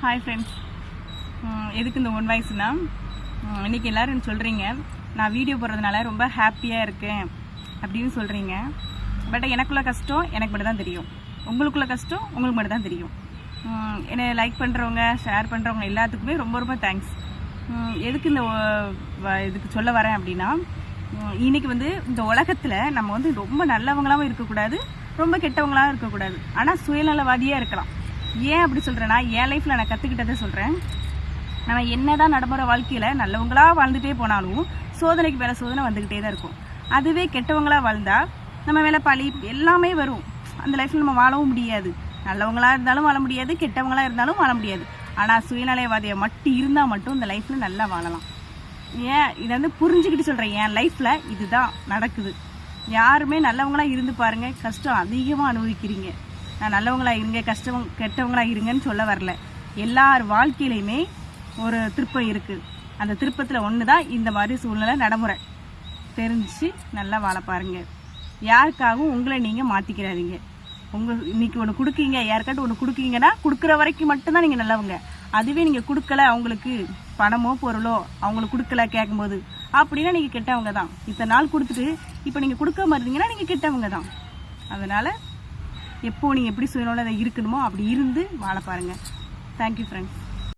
Hi friends. எதுக்கு இந்த one வாய்ஸ்னா, இன்றைக்கி எல்லோரும் சொல்கிறீங்க நான் வீடியோ போடுறதுனால ரொம்ப ஹாப்பியாக இருக்கேன் அப்படின்னு சொல்கிறீங்க. பட் எனக்குள்ள கஷ்டம் எனக்கு மட்டும் தான் தெரியும், உங்களுக்குள்ள கஷ்டம் உங்களுக்கு மட்டும் தான் தெரியும். என்னை லைக் பண்ணுறவங்க, ஷேர் பண்ணுறவங்க எல்லாத்துக்குமே ரொம்ப ரொம்ப தேங்க்ஸ். எதுக்கு இந்த இதுக்கு சொல்ல வரேன் அப்படின்னா, இன்றைக்கி இந்த உலகத்தில் நம்ம ரொம்ப நல்லவங்களாகவும் இருக்கக்கூடாது, ரொம்ப கெட்டவங்களாகவும் இருக்கக்கூடாது, ஆனால் சுயநலவாதியாக இருக்கலாம். ஏன் அப்படி சொல்கிறேன்னா, என் லைஃப்பில் நான் கற்றுக்கிட்டதை சொல்கிறேன். நம்ம என்ன தான் நடைமுறை வாழ்க்கையில் நல்லவங்களாக வாழ்ந்துகிட்டே போனாலும் சோதனைக்கு மேலே சோதனை வந்துக்கிட்டே தான் இருக்கும். அதுவே கெட்டவங்களாக வாழ்ந்தால் நம்ம மேலே பழி எல்லாமே வரும். அந்த லைஃப்பில் நம்ம வாழவும் முடியாது. நல்லவங்களாக இருந்தாலும் வாழ முடியாது, கெட்டவங்களாக இருந்தாலும் வாழ முடியாது. ஆனால் சுயநலவாதியை மட்டும் இருந்தால் மட்டும் இந்த லைஃப்பில் நல்லா வாழலாம். ஏன் இதை புரிஞ்சுக்கிட்டு சொல்கிறேன். என் லைஃப்பில் இதுதான் நடக்குது. யாருமே நல்லவங்களாக இருந்து பாருங்கள், கஷ்டம் அதிகமாக அனுபவிக்கிறீங்க. நான் நல்லவங்களாக இருங்க, கெட்டவங்களாக இருங்கன்னு சொல்ல வரல. எல்லார் வாழ்க்கையிலையுமே ஒரு திருப்பம் இருக்குது. அந்த திருப்பத்தில் ஒன்று தான் இந்த மாதிரி சூழ்நிலை நடைமுறை. தெரிஞ்சு நல்லா வாழ பாருங்கள். யாருக்காகவும் உங்களை நீங்கள் மாற்றிக்கிறாதீங்க. இன்னைக்கு ஒன்று கொடுக்கீங்க, யாருக்காட்டும் ஒன்று கொடுக்கீங்கன்னா கொடுக்குற வரைக்கும் மட்டும்தான் நீங்கள் நல்லவங்க. அதுவே நீங்கள் கொடுக்கல, அவங்களுக்கு பணமோ பொருளோ அவங்களுக்கு கொடுக்கல கேட்கும்போது அப்படின்னா நீங்கள் கெட்டவங்க தான். இத்தனை நாள் கொடுத்துட்டு இப்போ நீங்கள் கொடுக்காம இருந்தீங்கன்னா நீங்கள் கெட்டவங்க தான். அதனால் எப்போது நீங்கள் எப்படி சுயநலம் இருக்கணுமோ அப்படி இருந்து வாழ பாருங்கள். Thank you friends.